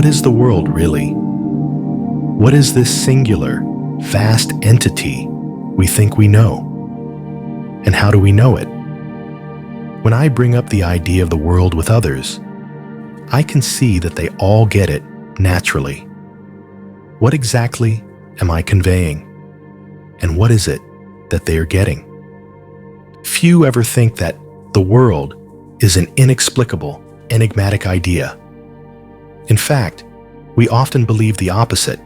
what is the world really? What is this singular, vast entity we think we know? And how do we know it? When I bring up the idea of the world with others, I can see that they all get it naturally. What exactly am I conveying? And what is it that they are getting? Few ever think that the world is an inexplicable, enigmatic idea. In fact, we often believe the opposite,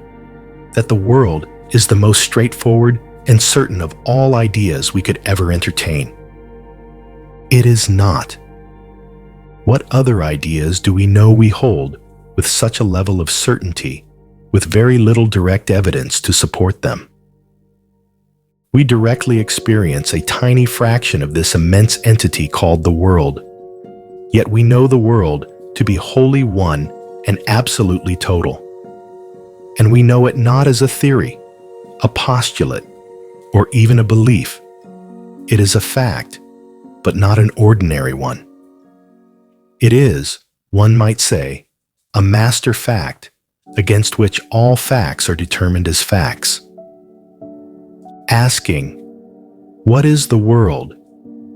that the world is the most straightforward and certain of all ideas we could ever entertain. It is not. What other ideas do we know we hold with such a level of certainty, with very little direct evidence to support them? We directly experience a tiny fraction of this immense entity called the world, yet we know the world to be wholly one and absolutely total. And we know it not as a theory, a postulate, or even a belief. It is a fact, but not an ordinary one. It is, one might say, a master fact against which all facts are determined as facts. Asking, what is the world,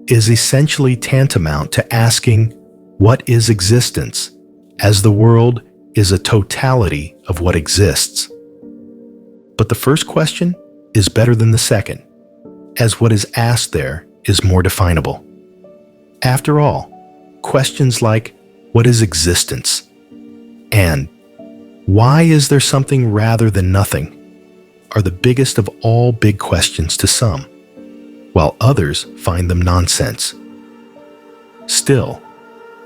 is essentially tantamount to asking, what is existence, as the world is a totality of what exists. But the first question is better than the second, as what is asked there is more definable. After all, questions like, what is existence? And why is there something rather than nothing? Are the biggest of all big questions to some, while others find them nonsense. Still,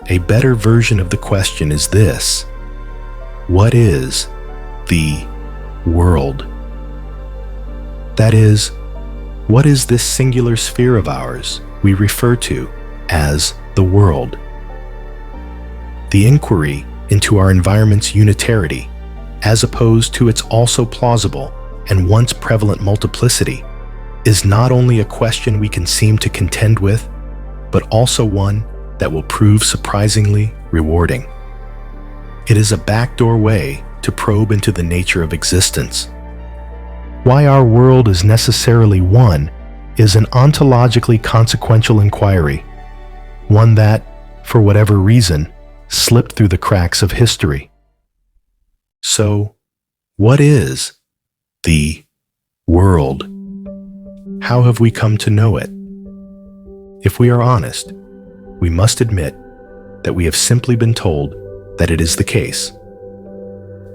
a better version of the question is this: what is the world? That is, what is this singular sphere of ours we refer to as the world? The inquiry into our environment's unitarity, as opposed to its also plausible and once prevalent multiplicity, is not only a question we can seem to contend with, but also one that will prove surprisingly rewarding. It is a backdoor way to probe into the nature of existence. Why our world is necessarily one is an ontologically consequential inquiry, one that, for whatever reason, slipped through the cracks of history. So, what is the world? How have we come to know it? If we are honest, we must admit that we have simply been told that it is the case.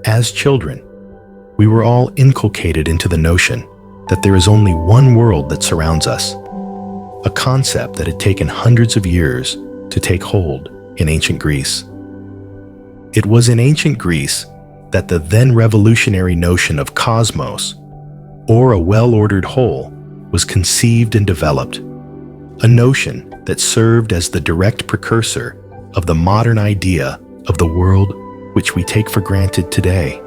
As children, we were all inculcated into the notion that there is only one world that surrounds us, a concept that had taken hundreds of years to take hold in ancient Greece. It was in ancient Greece that the then revolutionary notion of kosmos, or a well-ordered whole, was conceived and developed, a notion that served as the direct precursor of the modern idea of the world which we take for granted today.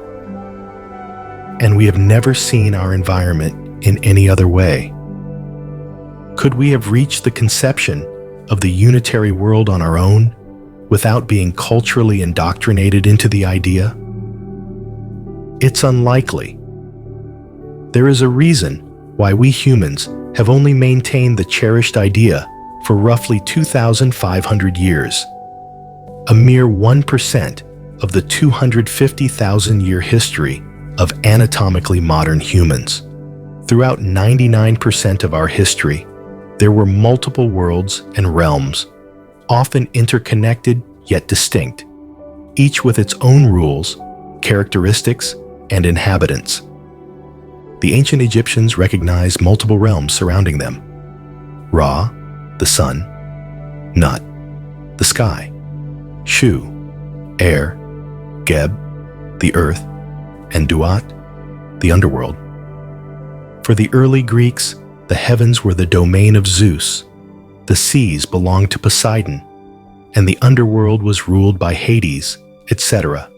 And we have never seen our environment in any other way. Could we have reached the conception of the unitary world on our own without being culturally indoctrinated into the idea? It's unlikely. There is a reason why we humans have only maintained the cherished idea for roughly 2,500 years, a mere 1% of the 250,000-year history of anatomically modern humans. Throughout 99% of our history, there were multiple worlds and realms, often interconnected yet distinct, each with its own rules, characteristics, and inhabitants. The ancient Egyptians recognized multiple realms surrounding them: Ra, the sun; Nut, the sky; Shu, air; Geb, the earth; and Duat, the underworld. For the early Greeks, the heavens were the domain of Zeus, the seas belonged to Poseidon, and the underworld was ruled by Hades, etc.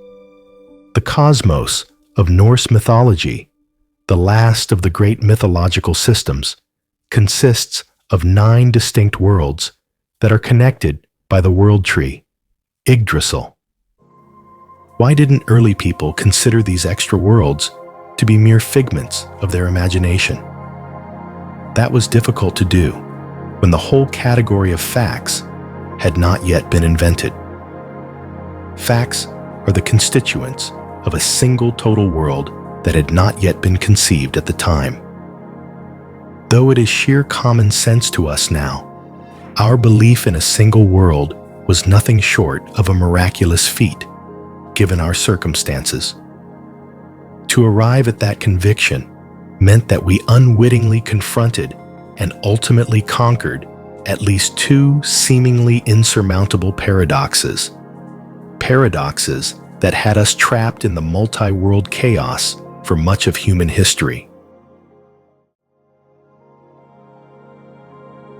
The cosmos of Norse mythology, the last of the great mythological systems, consists of 9 distinct worlds that are connected by the world tree, Yggdrasil. Why didn't early people consider these extra worlds to be mere figments of their imagination? That was difficult to do when the whole category of facts had not yet been invented. Facts are the constituents of a single total world that had not yet been conceived at the time. Though it is sheer common sense to us now, our belief in a single world was nothing short of a miraculous feat, given our circumstances. To arrive at that conviction meant that we unwittingly confronted and ultimately conquered at least two seemingly insurmountable paradoxes. Paradoxes that had us trapped in the multi-world chaos for much of human history.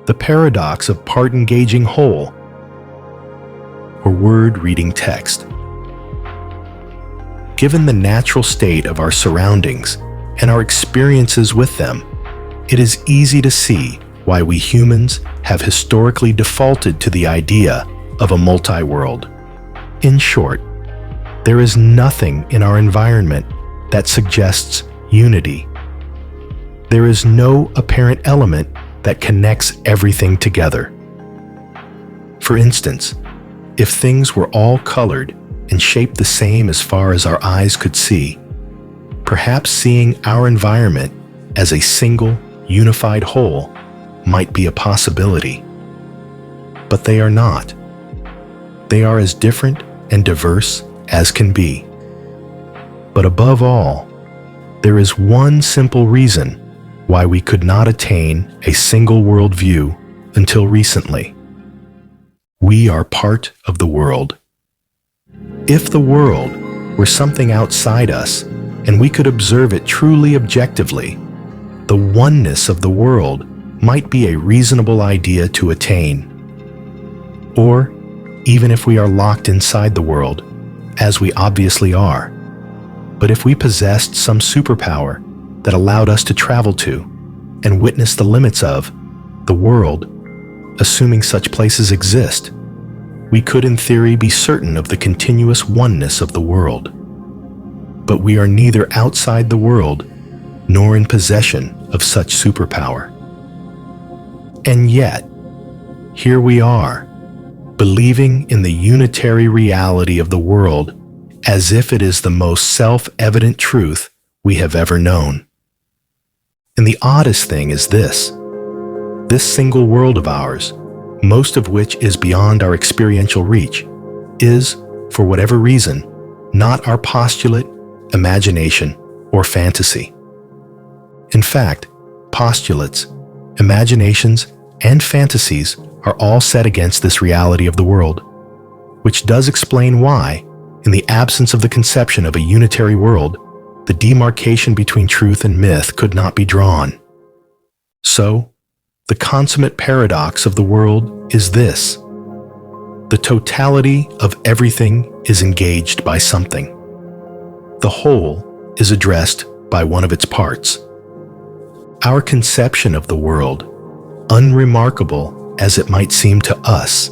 The paradox of part-engaging whole, or word-reading text. Given the natural state of our surroundings and our experiences with them, it is easy to see why we humans have historically defaulted to the idea of a multi-world. In short, there is nothing in our environment that suggests unity. There is no apparent element that connects everything together. For instance, if things were all colored and shaped the same as far as our eyes could see, perhaps seeing our environment as a single, unified whole might be a possibility. But they are not. They are as different and diverse as can be. But above all, there is one simple reason why we could not attain a single worldview until recently. We are part of the world. If the world were something outside us and we could observe it truly objectively, the oneness of the world might be a reasonable idea to attain. Or, even if we are locked inside the world, as we obviously are, but if we possessed some superpower that allowed us to travel to and witness the limits of the world, assuming such places exist, we could in theory be certain of the continuous oneness of the world. But we are neither outside the world nor in possession of such superpower. And yet, here we are, believing in the unitary reality of the world as if it is the most self-evident truth we have ever known. And the oddest thing is this single world of ours, most of which is beyond our experiential reach, is, for whatever reason, not our postulate, imagination, or fantasy. In fact, postulates, imaginations, and fantasies are all set against this reality of the world, which does explain why, in the absence of the conception of a unitary world, the demarcation between truth and myth could not be drawn. So, the consummate paradox of the world is this: the totality of everything is engaged by something. The whole is addressed by one of its parts. Our conception of the world, unremarkable as it might seem to us,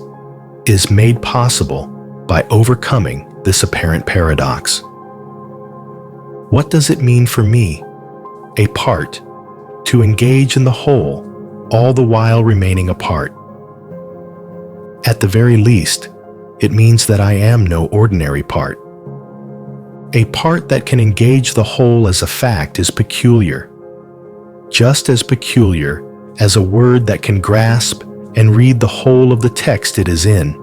is made possible by overcoming this apparent paradox. What does it mean for me, a part, to engage in the whole, all the while remaining a part? At the very least, it means that I am no ordinary part. A part that can engage the whole as a fact is peculiar, just as peculiar as a word that can grasp and read the whole of the text it is in.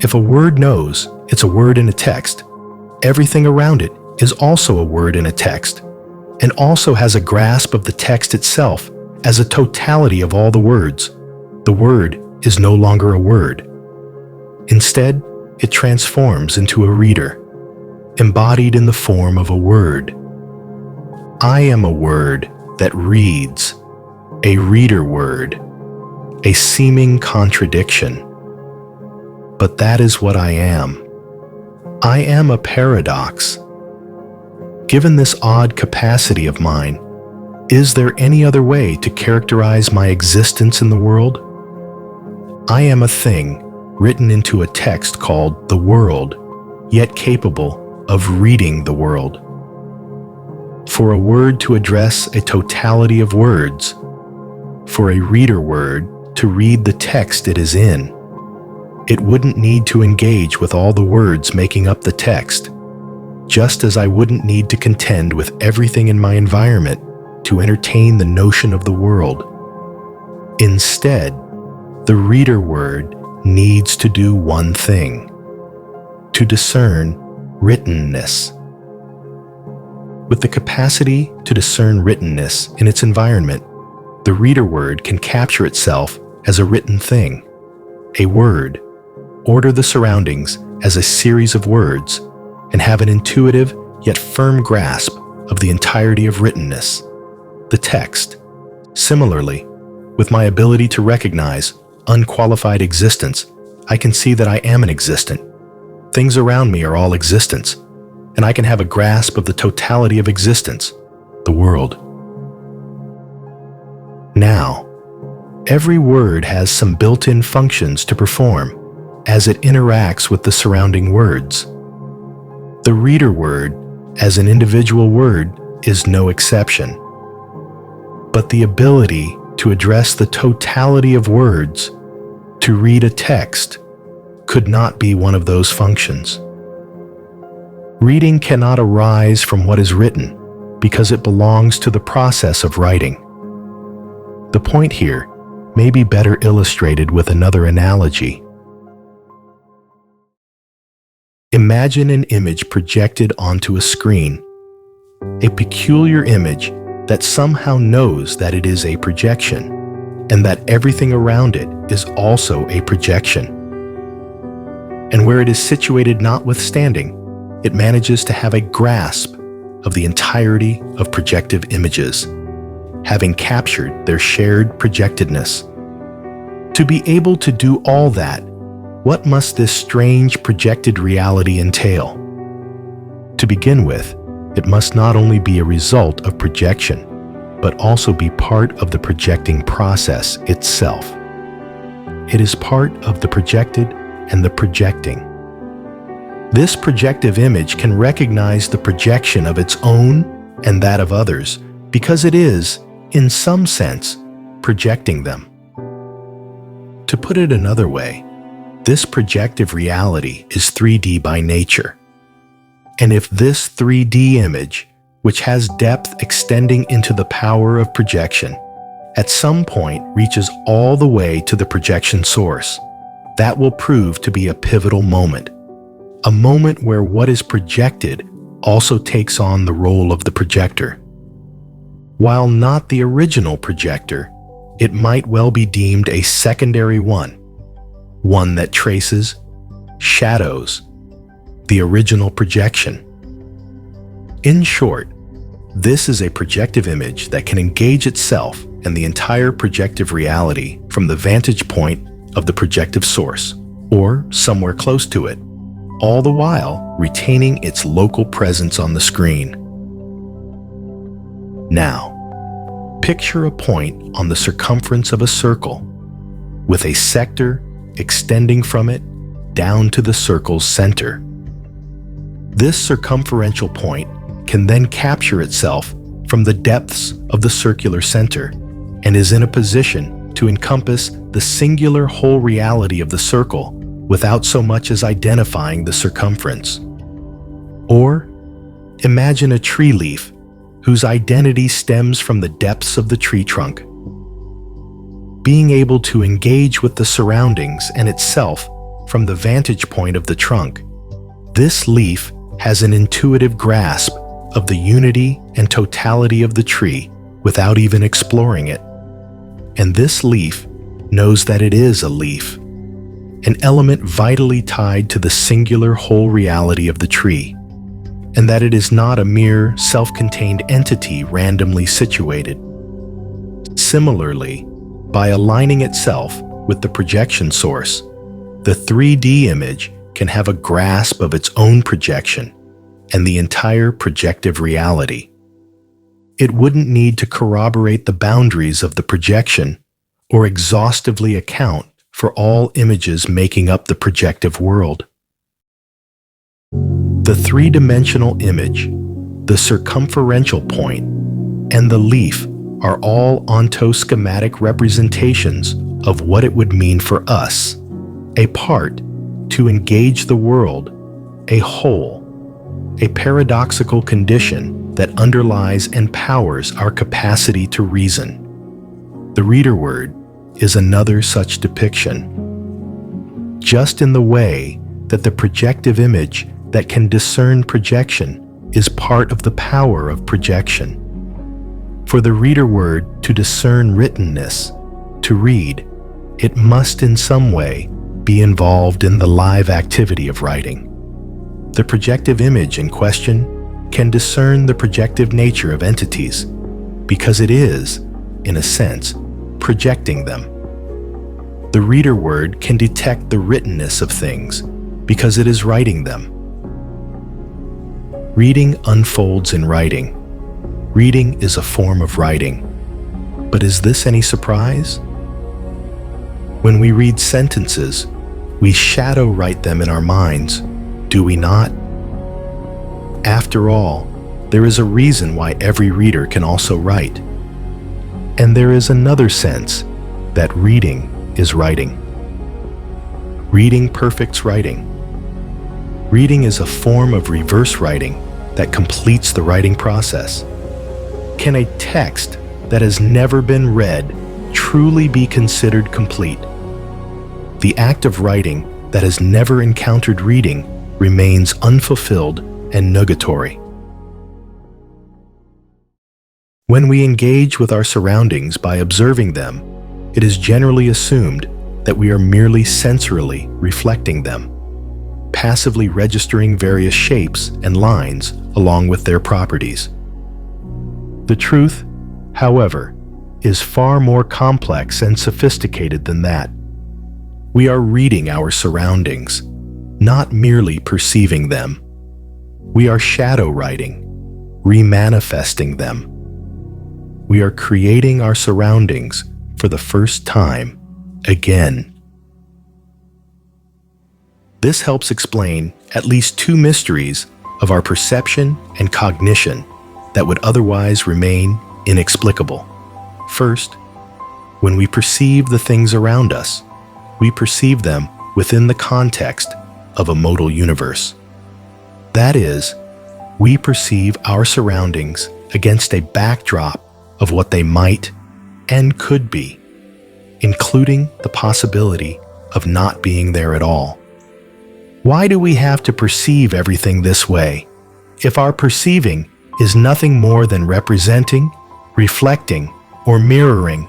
If a word knows it's a word in a text, everything around it is also a word in a text, and also has a grasp of the text itself as a totality of all the words. The word is no longer a word. Instead, it transforms into a reader, embodied in the form of a word. I am a word that reads, a reader word, a seeming contradiction. But that is what I am. I am a paradox. Given this odd capacity of mine, is there any other way to characterize my existence in the world? I am a thing written into a text called the world, yet capable of reading the world. For a word to address a totality of words, for a reader word to read the text it is in, it wouldn't need to engage with all the words making up the text, just as I wouldn't need to contend with everything in my environment to entertain the notion of the world. Instead, the reader word needs to do one thing: to discern writtenness. With the capacity to discern writtenness in its environment, the reader word can capture itself as a written thing, a word, order the surroundings as a series of words, and have an intuitive yet firm grasp of the entirety of writtenness, the text. Similarly, with my ability to recognize unqualified existence, I can see that I am an existent. Things around me are all existence, and I can have a grasp of the totality of existence, the world. Now, every word has some built-in functions to perform as it interacts with the surrounding words. The reader word, as an individual word, is no exception. But the ability to address the totality of words, to read a text, could not be one of those functions. Reading cannot arise from what is written because it belongs to the process of writing. The point here may be better illustrated with another analogy. Imagine an image projected onto a screen, a peculiar image that somehow knows that it is a projection and that everything around it is also a projection. And where it is situated notwithstanding, it manages to have a grasp of the entirety of projective images, having captured their shared projectedness. To be able to do all that, what must this strange projected reality entail? To begin with, it must not only be a result of projection, but also be part of the projecting process itself. It is part of the projected and the projecting. This projective image can recognize the projection of its own and that of others because it is, in some sense, projecting them. To put it another way, this projective reality is 3D by nature. And if this 3D image, which has depth extending into the power of projection, at some point reaches all the way to the projection source, that will prove to be a pivotal moment. A moment where what is projected also takes on the role of the projector. While not the original projector, it might well be deemed a secondary one that traces, shadows, the original projection. In short, this is a projective image that can engage itself and the entire projective reality from the vantage point of the projective source, or somewhere close to it, all the while retaining its local presence on the screen. Now, picture a point on the circumference of a circle, with a sector extending from it down to the circle's center. This circumferential point can then capture itself from the depths of the circular center and is in a position to encompass the singular whole reality of the circle without so much as identifying the circumference. Or imagine a tree leaf whose identity stems from the depths of the tree trunk. Being able to engage with the surroundings and itself from the vantage point of the trunk, this leaf has an intuitive grasp of the unity and totality of the tree without even exploring it. And this leaf knows that it is a leaf, an element vitally tied to the singular whole reality of the tree, and that it is not a mere self-contained entity randomly situated. Similarly, by aligning itself with the projection source, the 3D image can have a grasp of its own projection and the entire projective reality. It wouldn't need to corroborate the boundaries of the projection or exhaustively account for all images making up the projective world. The three-dimensional image, the circumferential point, and the leaf are all ontoschematic representations of what it would mean for us, a part, to engage the world, a whole, a paradoxical condition that underlies and powers our capacity to reason. The reader word is another such depiction. Just in the way that the projective image that can discern projection is part of the power of projection. For the reader word to discern writtenness, to read, it must in some way be involved in the live activity of writing. The projective image in question can discern the projective nature of entities because it is, in a sense, projecting them. The reader word can detect the writtenness of things because it is writing them. Reading unfolds in writing. Reading is a form of writing. But is this any surprise? When we read sentences, we shadow write them in our minds, do we not? After all, there is a reason why every reader can also write. And there is another sense that reading is writing. Reading perfects writing. Reading is a form of reverse writing that completes the writing process. Can a text that has never been read truly be considered complete? The act of writing that has never encountered reading remains unfulfilled and nugatory. When we engage with our surroundings by observing them, it is generally assumed that we are merely sensorily reflecting them, passively registering various shapes and lines along with their properties. The truth, however, is far more complex and sophisticated than that. We are reading our surroundings, not merely perceiving them. We are shadow writing, remanifesting them. We are creating our surroundings for the first time again. This helps explain at least two mysteries of our perception and cognition that would otherwise remain inexplicable. First, when we perceive the things around us, we perceive them within the context of a modal universe. That is, we perceive our surroundings against a backdrop of what they might and could be, including the possibility of not being there at all. Why do we have to perceive everything this way, if our perceiving is nothing more than representing, reflecting, or mirroring?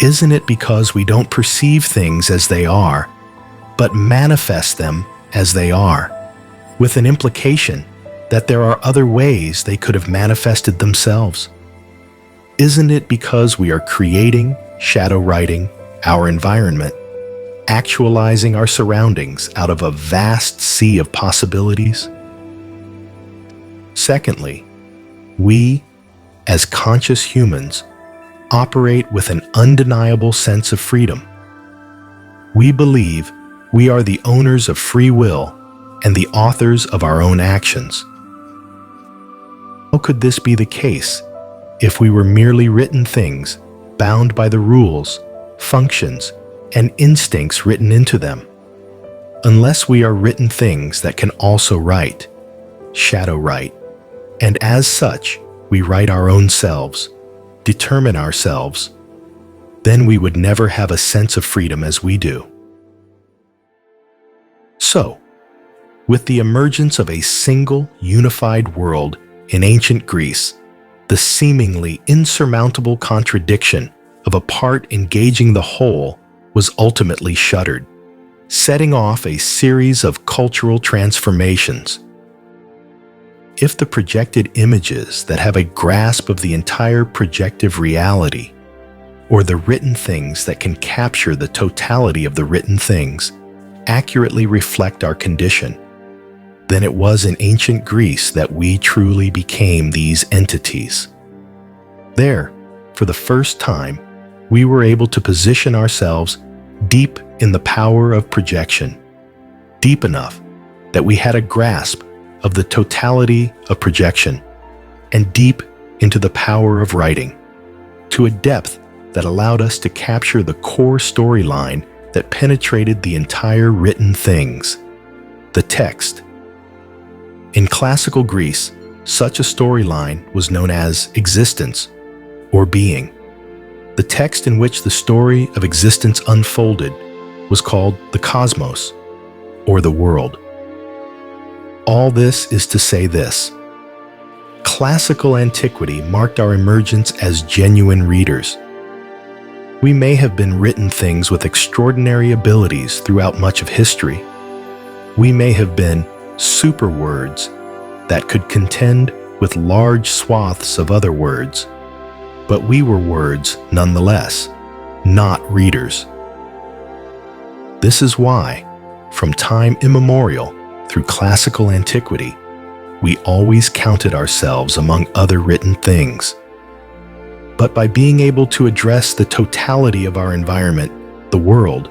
Isn't it because we don't perceive things as they are, but manifest them as they are, with an implication that there are other ways they could have manifested themselves? Isn't it because we are creating, shadow writing, our environment, actualizing our surroundings out of a vast sea of possibilities? Secondly, we, as conscious humans, operate with an undeniable sense of freedom. We believe we are the owners of free will and the authors of our own actions. How could this be the case if we were merely written things bound by the rules, functions, and instincts written into them? Unless we are written things that can also write, shadow write, and as such, we write our own selves, determine ourselves, then we would never have a sense of freedom as we do. So, with the emergence of a single unified world in ancient Greece, the seemingly insurmountable contradiction of a part engaging the whole was ultimately shuttered, setting off a series of cultural transformations. If the projected images that have a grasp of the entire projective reality, or the written things that can capture the totality of the written things, accurately reflect our condition, then it was in ancient Greece that we truly became these entities. There, for the first time, we were able to position ourselves deep in the power of projection, deep enough that we had a grasp of the totality of projection and deep into the power of writing, to a depth that allowed us to capture the core storyline that penetrated the entire written things, the text. In classical Greece, such a storyline was known as existence, or being. The text in which the story of existence unfolded was called the kosmos, or the world. All this is to say this: classical antiquity marked our emergence as genuine readers. We may have been written things with extraordinary abilities throughout much of history. We may have been super words that could contend with large swaths of other words, but we were words nonetheless, not readers. This is why, from time immemorial through classical antiquity, we always counted ourselves among other written things. But by being able to address the totality of our environment, the world,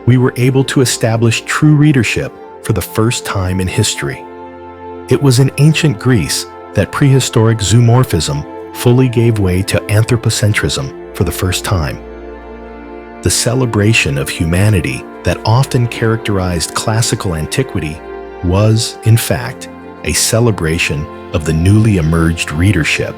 we were able to establish true readership for the first time in history. It was in ancient Greece that prehistoric zoomorphism fully gave way to anthropocentrism for the first time. The celebration of humanity that often characterized classical antiquity was, in fact, a celebration of the newly emerged readership